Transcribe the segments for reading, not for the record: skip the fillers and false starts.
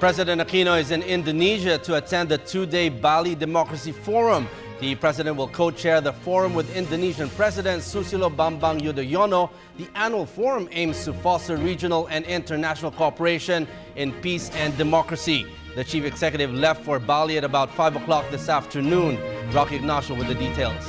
President Aquino is in Indonesia to attend the two-day Bali Democracy Forum. The president will co-chair the forum with Indonesian President Susilo Bambang Yudhoyono. The annual forum aims to foster regional and international cooperation in peace and democracy. The chief executive left for Bali at about 5 o'clock this afternoon. Rocky Ignacio with the details.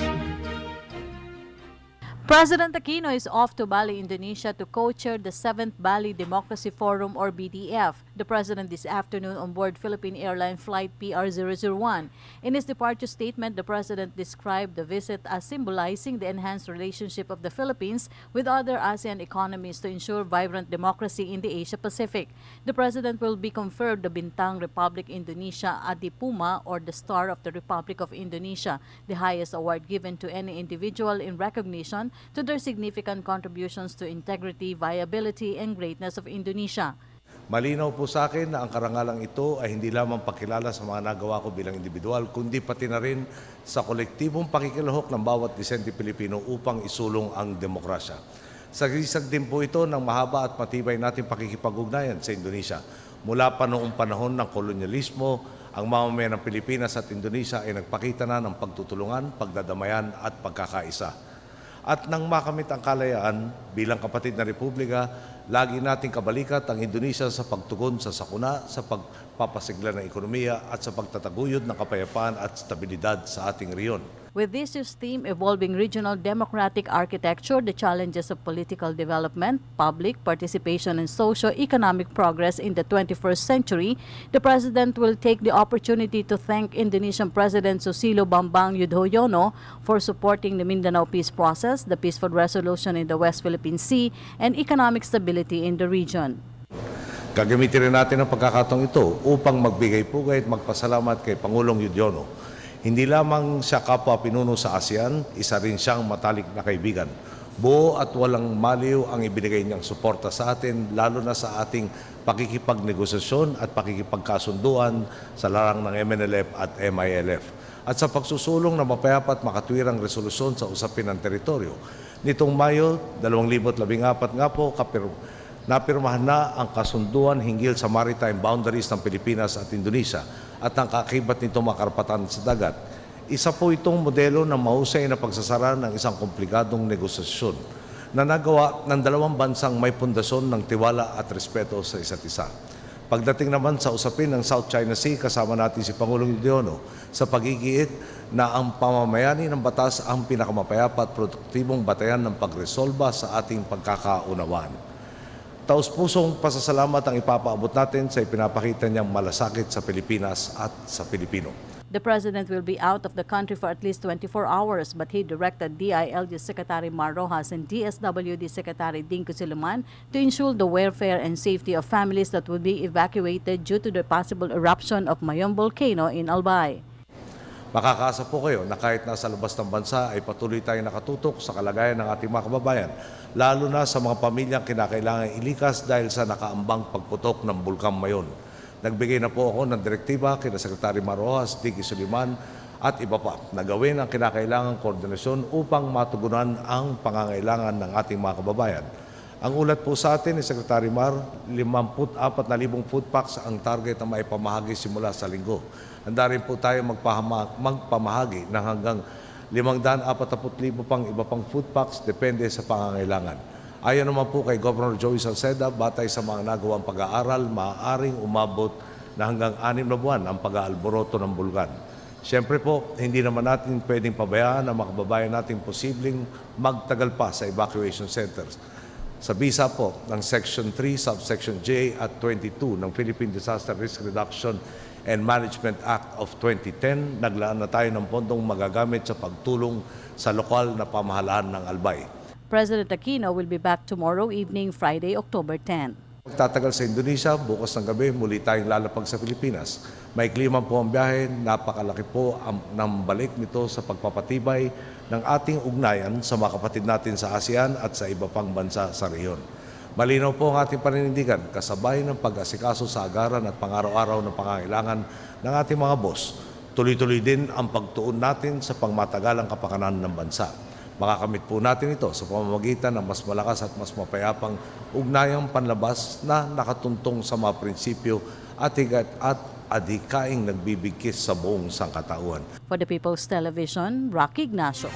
President Aquino is off to Bali, Indonesia to co-chair the 7th Bali Democracy Forum or BDF. The president this afternoon on board Philippine Airline Flight PR001. In his departure statement, the president described the visit as symbolizing the enhanced relationship of the Philippines with other ASEAN economies to ensure vibrant democracy in the Asia-Pacific. The president will be conferred the Bintang Republic Indonesia Adipuma or the Star of the Republic of Indonesia, the highest award given to any individual in recognition to their significant contributions to integrity, viability, and greatness of Indonesia. Malinaw po sa akin na ang karangalang ito ay hindi lamang pakilala sa mga nagawa ko bilang individual, kundi pati na rin sa kolektibong pakikilahok ng bawat disente Pilipino upang isulong ang demokrasya. Sagisag din po ito ng mahaba at matibay nating pakikipag-ugnayan sa Indonesia. Mula pa noong panahon ng kolonyalismo, ang mamamayan ng Pilipinas at Indonesia ay nagpakita na ng pagtutulungan, pagdadamayan at pagkakaisa. At nang makamit ang kalayaan bilang kapatid na republika, lagi nating kabalikat ang Indonesia sa pagtugon sa sakuna, sa pagpapasigla ng ekonomiya at sa pagtataguyod ng kapayapaan at stabilidad sa ating rehiyon. With this year's theme, Evolving Regional Democratic Architecture, the Challenges of Political Development, Public Participation and Socio-Economic Progress in the 21st Century, the President will take the opportunity to thank Indonesian President Susilo Bambang Yudhoyono for supporting the Mindanao peace process, the peaceful resolution in the West Philippine Sea, and economic stability in the region. Gagamitin rin natin ang pagkakataong ito upang magbigay pugay at magpasalamat kay Pangulong Yudhoyono. Hindi lamang siya kapwa pinuno sa ASEAN, isa rin siyang matalik na kaibigan. Buo at walang maliw ang ibinigay niyang suporta sa atin, lalo na sa ating pakikipagnegosasyon at pakikipagkasunduan sa larang ng MNLF at MILF. At sa pagsusulong ng mapayapa at makatwirang resolusyon sa usapin ng teritoryo. Nitong Mayo 2014 nga po, napirmahan na ang kasunduan hinggil sa maritime boundaries ng Pilipinas at Indonesia at ang kakibat nito makarapatan sa dagat. Isa po itong modelo ng mahusay na pagsasara ng isang komplikadong negosasyon na nagawa ng dalawang bansang may pundasyon ng tiwala at respeto sa isa't isa. Pagdating naman sa usapin ng South China Sea, kasama natin si Pangulong Yudhoyono sa pagigiit na ang pamamayani ng batas ang pinakamapayapa at produktibong batayan ng pagresolba sa ating pagkakaunawaan. Taos-pusong pasasalamat ang ipapaabot natin sa ipinapakita niyang malasakit sa Pilipinas at sa Pilipino. The President will be out of the country for at least 24 hours, but he directed DILG Secretary Mar Rojas and DSWD Secretary Dinko Siluman to ensure the welfare and safety of families that would be evacuated due to the possible eruption of Mayom volcano in Albay. Makakaasa po kayo na kahit nasa labas ng bansa ay patuloy tayong nakatutok sa kalagayan ng ating mga kababayan, lalo na sa mga pamilyang kinakailangan ilikas dahil sa nakaambang pagputok ng Bulkang Mayon. Nagbigay na po ako ng direktiba kina Secretary Mar Rojas, Dinko Siluman at iba pa na gawin ang kinakailangang koordinasyon upang matugunan ang pangangailangan ng ating mga kababayan. Ang ulat po sa atin ni Secretary Mar, 54,000 food packs ang target na maipamahagi simula sa linggo. Handa rin po tayo magpamahagi ng hanggang 540,000 pang iba pang food packs depende sa pangangailangan. Ayon naman po kay Governor Joey Salceda, batay sa mga nagawang pag-aaral, maaaring umabot na hanggang 6 na buwan ang pag-aalboroto ng bulkan. Siyempre po, hindi naman natin pwedeng pabayaan ang mga kababayan natin posibleng magtagal pa sa evacuation centers. Sa bisa po ng Section 3, Subsection J at 22 ng Philippine Disaster Risk Reduction and Management Act of 2010, naglaan na tayo ng pondong magagamit sa pagtulong sa lokal na pamahalaan ng Albay. President Aquino will be back tomorrow evening, Friday, October 10. Magtatagal sa Indonesia, bukas ng gabi, muli tayong lalapag sa Pilipinas. May klima po ang biyahe, napakalaki po ng balik nito sa pagpapatibay ng ating ugnayan sa mga kapatid natin sa ASEAN at sa iba pang bansa sa rehiyon. Malinaw po ang ating paninindigan, kasabay ng pag-asikaso sa agaran at pang-araw-araw na pangangailangan ng ating mga boss. Tuloy-tuloy din ang pagtuon natin sa pangmatagalang kapakanan ng bansa. Makakamit po natin ito sa pamamagitan ng mas malakas at mas mapayapang ugnayang panlabas na nakatuntong sa mga prinsipyo at adhikaing nagbibigkis sa buong sangkatauhan. For the People's Television, Rocky Ignacio.